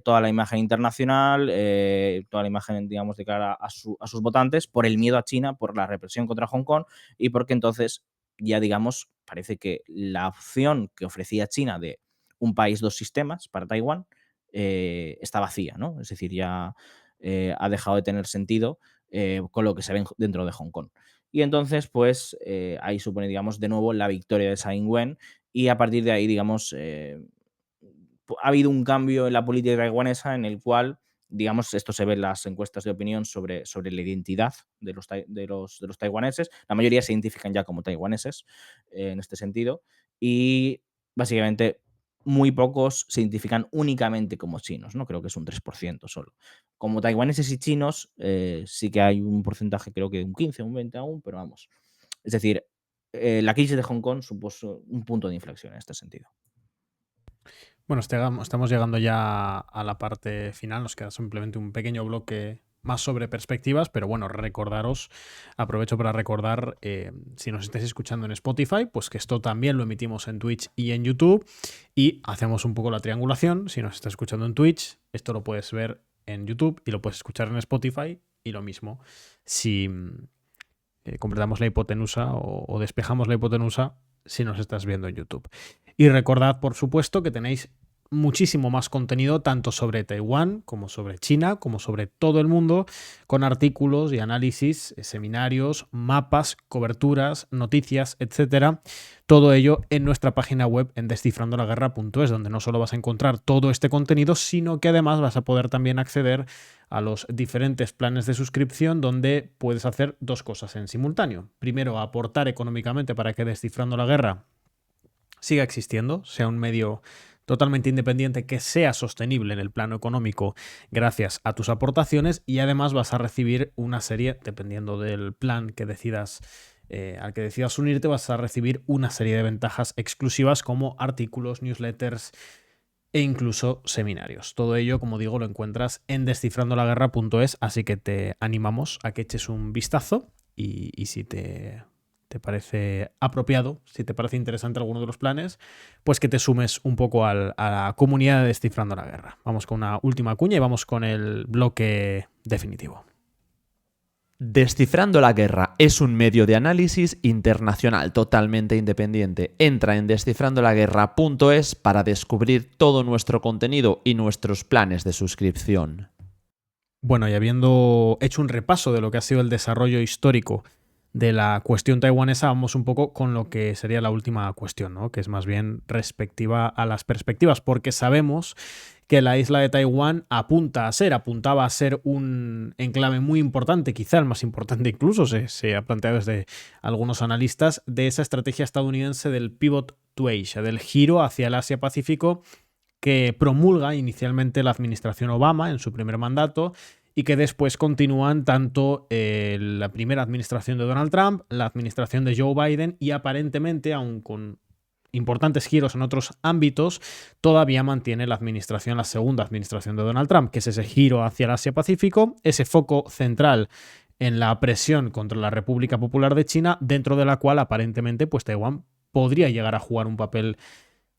toda la imagen internacional, toda la imagen, digamos, de cara a sus votantes, por el miedo a China, por la represión contra Hong Kong y porque entonces ya, digamos, parece que la opción que ofrecía China de un país, dos sistemas para Taiwán está vacía, ¿no? Es decir, ya ha dejado de tener sentido con lo que se ve dentro de Hong Kong. Y entonces, pues ahí supone, digamos, de nuevo la victoria de Tsai Ing-wen y a partir de ahí, digamos, ha habido un cambio en la política taiwanesa en el cual, digamos, esto se ve en las encuestas de opinión sobre la identidad de los taiwaneses. La mayoría se identifican ya como taiwaneses en este sentido y básicamente muy pocos se identifican únicamente como chinos, ¿no? Creo que es un 3% solo. Como taiwaneses y chinos, sí que hay un porcentaje, creo que un 15, un 20 aún, pero vamos. Es decir, la crisis de Hong Kong supuso un punto de inflexión en este sentido. Bueno, estamos llegando ya a la parte final, nos queda simplemente un pequeño bloque más sobre perspectivas, pero bueno, aprovecho para recordar, si nos estáis escuchando en Spotify, pues que esto también lo emitimos en Twitch y en YouTube, y hacemos un poco la triangulación. Si nos estás escuchando en Twitch, esto lo puedes ver en YouTube y lo puedes escuchar en Spotify, y lo mismo si completamos la hipotenusa o despejamos la hipotenusa si nos estás viendo en YouTube. Y recordad, por supuesto, que tenéis muchísimo más contenido tanto sobre Taiwán como sobre China, como sobre todo el mundo, con artículos y análisis, seminarios, mapas, coberturas, noticias, etcétera. Todo ello en nuestra página web en descifrandolaguerra.es, donde no solo vas a encontrar todo este contenido, sino que además vas a poder también acceder a los diferentes planes de suscripción, donde puedes hacer dos cosas en simultáneo. Primero, aportar económicamente para que Descifrando la Guerra siga existiendo, sea un medio totalmente independiente que sea sostenible en el plano económico gracias a tus aportaciones, y además vas a recibir una serie, dependiendo del plan que decidas al que decidas unirte, vas a recibir una serie de ventajas exclusivas como artículos, newsletters e incluso seminarios. Todo ello, como digo, lo encuentras en descifrandolaguerra.es, así que te animamos a que eches un vistazo y si te parece apropiado, si te parece interesante alguno de los planes, pues que te sumes un poco a la comunidad de Descifrando la Guerra. Vamos con una última cuña y vamos con el bloque definitivo. Descifrando la Guerra es un medio de análisis internacional totalmente independiente. Entra en descifrandolaguerra.es para descubrir todo nuestro contenido y nuestros planes de suscripción. Bueno, y habiendo hecho un repaso de lo que ha sido el desarrollo histórico de la cuestión taiwanesa, vamos un poco con lo que sería la última cuestión, ¿no? Que es más bien respectiva a las perspectivas, porque sabemos que la isla de Taiwán apuntaba a ser un enclave muy importante, quizá el más importante incluso, se ha planteado desde algunos analistas, de esa estrategia estadounidense del pivot to Asia, del giro hacia el Asia-Pacífico que promulga inicialmente la administración Obama en su primer mandato y que después continúan tanto la primera administración de Donald Trump, la administración de Joe Biden y aparentemente, aun con importantes giros en otros ámbitos, todavía mantiene la segunda administración de Donald Trump, que es ese giro hacia el Asia-Pacífico, ese foco central en la presión contra la República Popular de China, dentro de la cual aparentemente pues Taiwán podría llegar a jugar un papel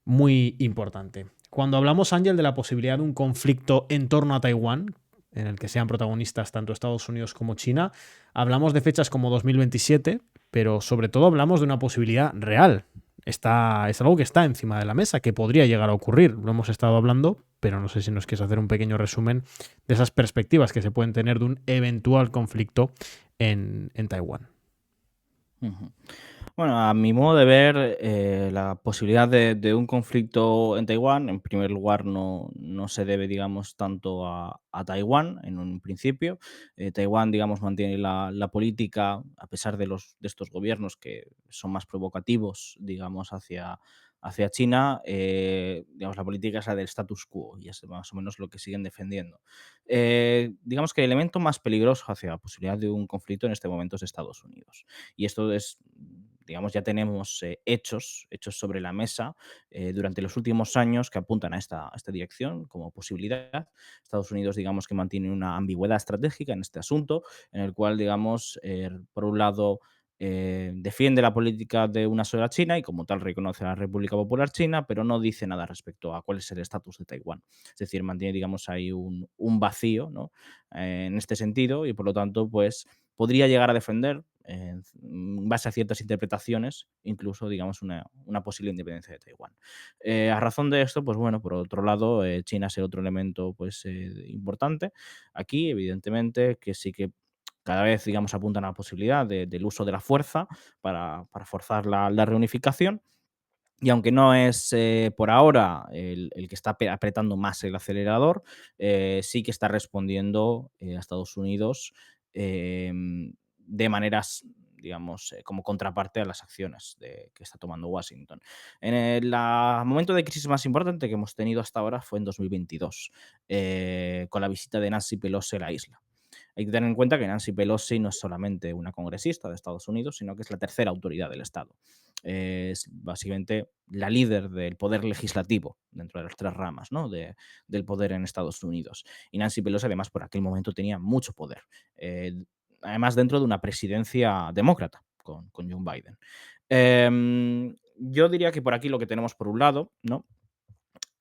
muy importante. Cuando hablamos, Ángel, de la posibilidad de un conflicto en torno a Taiwán, en el que sean protagonistas tanto Estados Unidos como China, hablamos de fechas como 2027, pero sobre todo hablamos de una posibilidad real. Es algo que está encima de la mesa, que podría llegar a ocurrir. Lo hemos estado hablando, pero no sé si nos quieres hacer un pequeño resumen de esas perspectivas que se pueden tener de un eventual conflicto en Taiwán. Ujú. Bueno, a mi modo de ver, la posibilidad de un conflicto en Taiwán, en primer lugar, no se debe, digamos, tanto a Taiwán en un principio. Taiwán, digamos, mantiene la política, a pesar de estos gobiernos que son más provocativos, digamos, hacia China, digamos, la política es la del status quo y es más o menos lo que siguen defendiendo. Digamos que el elemento más peligroso hacia la posibilidad de un conflicto en este momento es Estados Unidos. Y esto es, digamos, ya tenemos hechos sobre la mesa durante los últimos años que apuntan a esta dirección como posibilidad. Estados Unidos, digamos, que mantiene una ambigüedad estratégica en este asunto, en el cual, digamos, por un lado, defiende la política de una sola China y como tal reconoce a la República Popular China, pero no dice nada respecto a cuál es el estatus de Taiwán. Es decir, mantiene, digamos, ahí un vacío, ¿no? En este sentido y por lo tanto, pues podría llegar a defender, en base a ciertas interpretaciones, incluso, digamos, una posible independencia de Taiwán. A razón de esto, pues bueno, por otro lado, China es el otro elemento pues, importante. Aquí, evidentemente, que sí que cada vez, digamos, apuntan a la posibilidad del uso de la fuerza para forzar la reunificación. Y aunque no es por ahora el que está apretando más el acelerador, sí que está respondiendo a Estados Unidos de maneras digamos, como contraparte a las acciones que está tomando Washington. En el momento de crisis más importante que hemos tenido hasta ahora fue en 2022, con la visita de Nancy Pelosi a la isla. Hay que tener en cuenta que Nancy Pelosi no es solamente una congresista de Estados Unidos, sino que es la tercera autoridad del Estado. Es básicamente la líder del poder legislativo dentro de las tres ramas, ¿no? Del poder en Estados Unidos. Y Nancy Pelosi, además, por aquel momento tenía mucho poder. Eh, Además, dentro de una presidencia demócrata con John Biden. Yo diría que por aquí lo que tenemos por un lado, ¿no?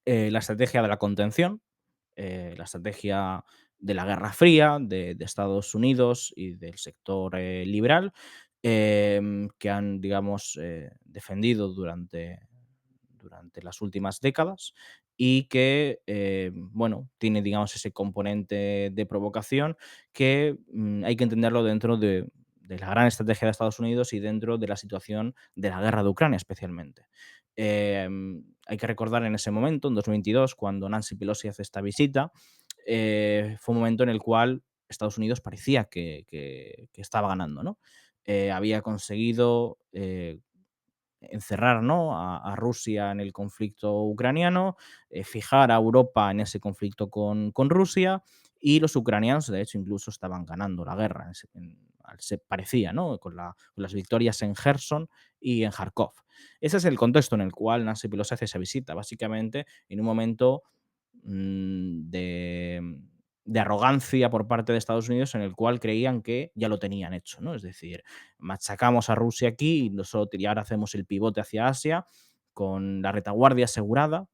La estrategia de la contención, la estrategia de la Guerra Fría de Estados Unidos y del sector liberal, que han, digamos, defendido durante las últimas décadas y que, bueno, tiene, digamos, ese componente de provocación que hay que entenderlo dentro de la gran estrategia de Estados Unidos y dentro de la situación de la guerra de Ucrania especialmente. Hay que recordar en ese momento, en 2022, cuando Nancy Pelosi hace esta visita, fue un momento en el cual Estados Unidos parecía que estaba ganando, ¿no? Había conseguido encerrar, ¿no? a Rusia en el conflicto ucraniano, fijar a Europa en ese conflicto con Rusia, y los ucranianos, de hecho, incluso estaban ganando la guerra, se parecía, ¿no? Con las victorias en Gerson y en Kharkov. Ese es el contexto en el cual Nancy Pelosi hace esa visita, básicamente en un momento de arrogancia por parte de Estados Unidos, en el cual creían que ya lo tenían hecho, ¿no? Es decir, machacamos a Rusia aquí y ahora hacemos el pivote hacia Asia con la retaguardia asegurada,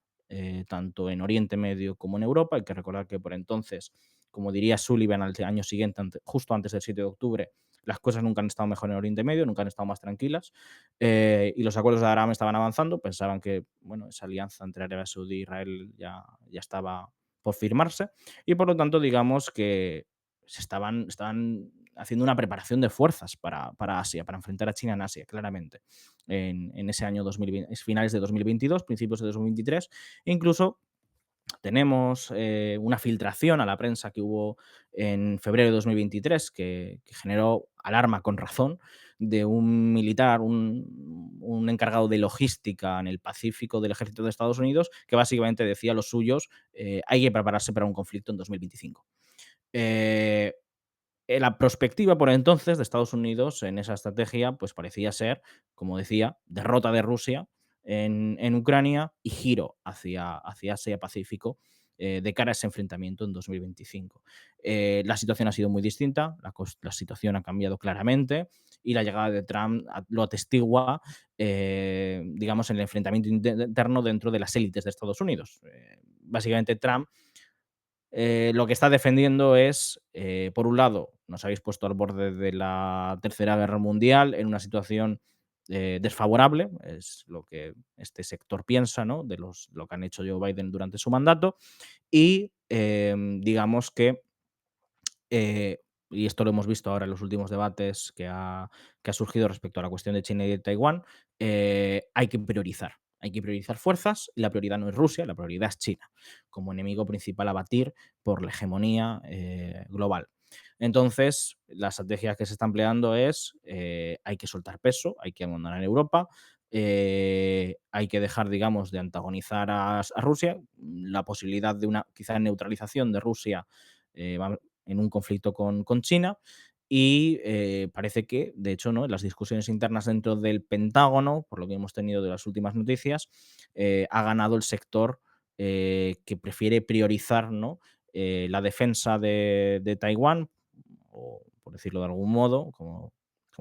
tanto en Oriente Medio como en Europa. Hay que recordar que por entonces, como diría Sullivan al año siguiente, justo antes del 7 de octubre, las cosas nunca han estado mejor en Oriente Medio, nunca han estado más tranquilas, y los acuerdos de Abraham estaban avanzando. Pensaban que, bueno, esa alianza entre Arabia Saudí e Israel ya estaba por firmarse, y por lo tanto, digamos que estaban haciendo una preparación de fuerzas para Asia, para enfrentar a China en Asia, claramente, en ese año 2020, finales de 2022, principios de 2023. E incluso tenemos una filtración a la prensa que hubo en febrero de 2023 que generó alarma con razón, de un militar, un encargado de logística en el Pacífico del ejército de Estados Unidos, que básicamente decía a los suyos: hay que prepararse para un conflicto en 2025. Eh, la perspectiva por entonces de Estados Unidos en esa estrategia, pues parecía ser, como decía, derrota de Rusia en Ucrania y giro hacia Asia-Pacífico, de cara a ese enfrentamiento en 2025. La situación ha sido muy distinta, la situación ha cambiado claramente, y la llegada de Trump lo atestigua, digamos, en el enfrentamiento interno dentro de las élites de Estados Unidos. Básicamente, Trump lo que está defendiendo es, por un lado, nos habéis puesto al borde de la Tercera Guerra Mundial en una situación desfavorable, es lo que este sector piensa, ¿no? Lo que han hecho Joe Biden durante su mandato, y digamos que, eh, y esto lo hemos visto ahora en los últimos debates que ha surgido respecto a la cuestión de China y de Taiwán, hay que priorizar. Hay que priorizar fuerzas, y la prioridad no es Rusia, la prioridad es China, como enemigo principal a batir por la hegemonía global. Entonces, la estrategia que se está empleando es: hay que soltar peso, hay que abandonar Europa, hay que dejar, digamos, de antagonizar a Rusia. La posibilidad de una quizá neutralización de Rusia en un conflicto con China, y parece que, de hecho, ¿no? En las discusiones internas dentro del Pentágono, por lo que hemos tenido de las últimas noticias, ha ganado el sector que prefiere priorizar, ¿no? La defensa de Taiwán, o por decirlo de algún modo, como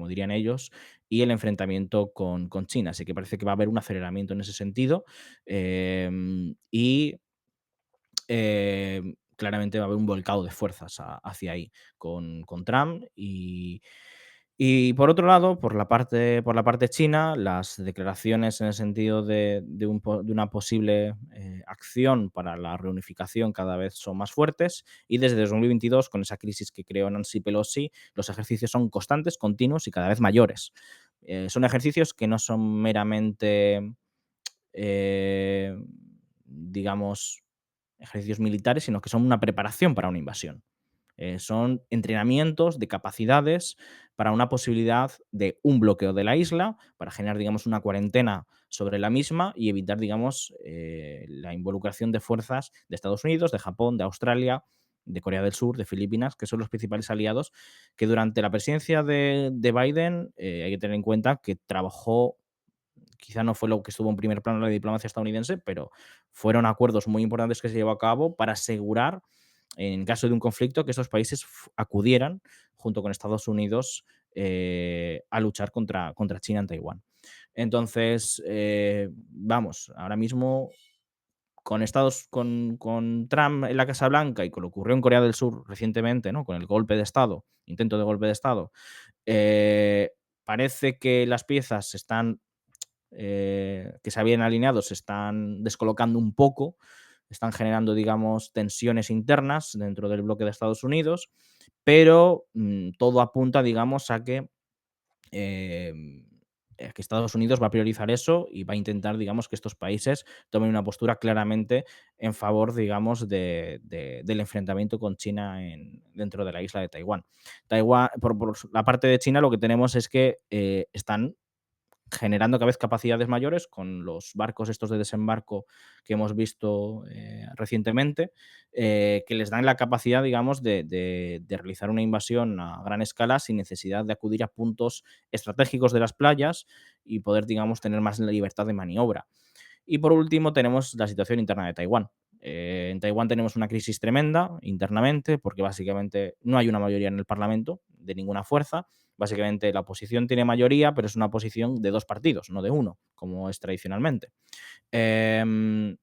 dirían ellos, y el enfrentamiento con China. Así que parece que va a haber un aceleramiento en ese sentido, y claramente va a haber un volcado de fuerzas hacia ahí con Trump. Y por otro lado, por la parte china, las declaraciones en el sentido de una posible acción para la reunificación cada vez son más fuertes, y desde 2022, con esa crisis que creó Nancy Pelosi, los ejercicios son constantes, continuos y cada vez mayores. Son ejercicios que no son meramente, eh, digamos, ejercicios militares, sino que son una preparación para una invasión. Son entrenamientos de capacidades para una posibilidad de un bloqueo de la isla, para generar, digamos, una cuarentena sobre la misma y evitar, digamos, la involucración de fuerzas de Estados Unidos, de Japón, de Australia, de Corea del Sur, de Filipinas, que son los principales aliados, que durante la presidencia de Biden hay que tener en cuenta que trabajó, quizá no fue lo que estuvo en primer plano en la diplomacia estadounidense, pero fueron acuerdos muy importantes que se llevó a cabo para asegurar, en caso de un conflicto, que estos países acudieran junto con Estados Unidos a luchar contra China en Taiwán. Entonces, vamos, ahora mismo con Trump en la Casa Blanca y con lo que ocurrió en Corea del Sur recientemente, ¿no? Con el golpe de Estado, intento de golpe de Estado, eh, parece que las piezas que se habían alineado se están descolocando un poco, están generando, digamos, tensiones internas dentro del bloque de Estados Unidos, pero todo apunta, digamos, em, a que Estados Unidos va a priorizar eso y va a intentar, digamos, que estos países tomen una postura claramente en favor, digamos, del enfrentamiento con China dentro de la isla de Taiwán. Taiwán, por la parte de China, lo que tenemos es que están generando cada vez capacidades mayores con los barcos estos de desembarco que hemos visto recientemente, que les dan la capacidad, digamos, de realizar una invasión a gran escala sin necesidad de acudir a puntos estratégicos de las playas y poder, digamos, tener más libertad de maniobra. Y por último, tenemos la situación interna de Taiwán. En Taiwán tenemos una crisis tremenda internamente porque básicamente no hay una mayoría en el Parlamento de ninguna fuerza. Básicamente la oposición tiene mayoría, pero es una oposición de dos partidos, no de uno, como es tradicionalmente. Em,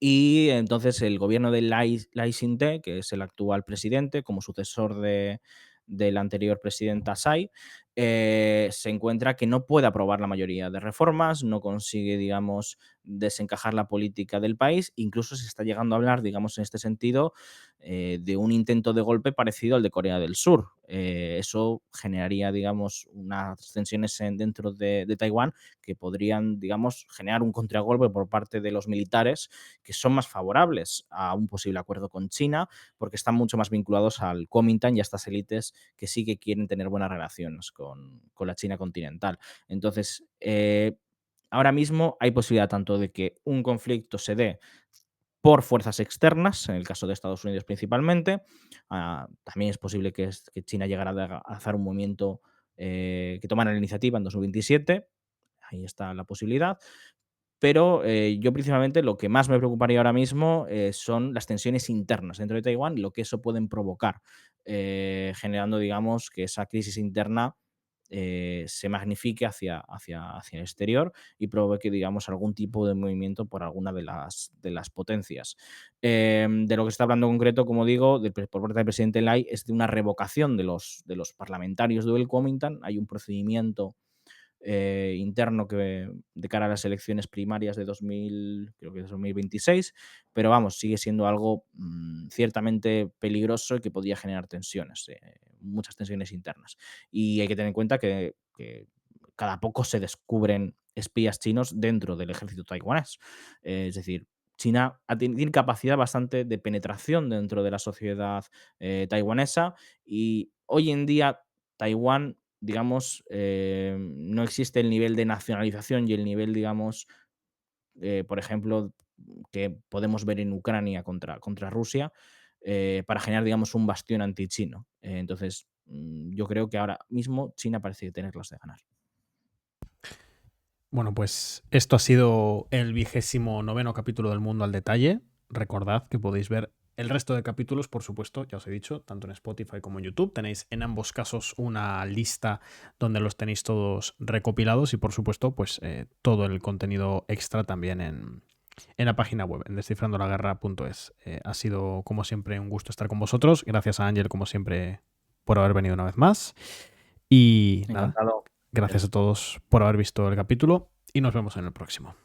y entonces el gobierno de Lai Ching-te, que es el actual presidente, como sucesor del anterior presidente Tsai, se encuentra que no puede aprobar la mayoría de reformas, no consigue, digamos, desencajar la política del país, incluso se está llegando a hablar, digamos, en este sentido, de un intento de golpe parecido al de Corea del Sur. Eso generaría, digamos, unas tensiones dentro de Taiwán que podrían, digamos, generar un contragolpe por parte de los militares que son más favorables a un posible acuerdo con China porque están mucho más vinculados al Kuomintang y a estas élites que sí que quieren tener buenas relaciones con la China continental. Entonces, ahora mismo hay posibilidad tanto de que un conflicto se dé por fuerzas externas, en el caso de Estados Unidos principalmente. También es posible que China llegara a hacer un movimiento que tomara la iniciativa en 2027. Ahí está la posibilidad. Pero yo principalmente lo que más me preocuparía ahora mismo son las tensiones internas dentro de Taiwán y lo que eso pueden provocar, generando, digamos, que esa crisis interna se magnifique hacia el exterior y provoque, digamos, algún tipo de movimiento por alguna de las potencias. De lo que se está hablando en concreto, como digo, por parte del presidente Lai, es de una revocación de los parlamentarios del Kuomintang. Hay un procedimiento interno de cara a las elecciones primarias de 2026, pero vamos, sigue siendo algo ciertamente peligroso y que podría generar tensiones, muchas tensiones internas. Y hay que tener en cuenta que cada poco se descubren espías chinos dentro del ejército taiwanés. Es decir, China tiene capacidad bastante de penetración dentro de la sociedad taiwanesa y hoy en día Taiwán, digamos, no existe el nivel de nacionalización y el nivel, digamos, por ejemplo, que podemos ver en Ucrania contra Rusia, para generar, digamos, un bastión antichino. Entonces, yo creo que ahora mismo China parece tenerlas de ganar. Bueno, pues esto ha sido el 29º capítulo del Mundo al Detalle. Recordad que podéis ver el resto de capítulos, por supuesto, ya os he dicho, tanto en Spotify como en YouTube. Tenéis en ambos casos una lista donde los tenéis todos recopilados y, por supuesto, pues todo el contenido extra también en la página web, en descifrandolaguerra.es. Ha sido, como siempre, un gusto estar con vosotros. Gracias a Ángel, como siempre, por haber venido una vez más. Y nada, Encantado. gracias a todos por haber visto el capítulo y nos vemos en el próximo.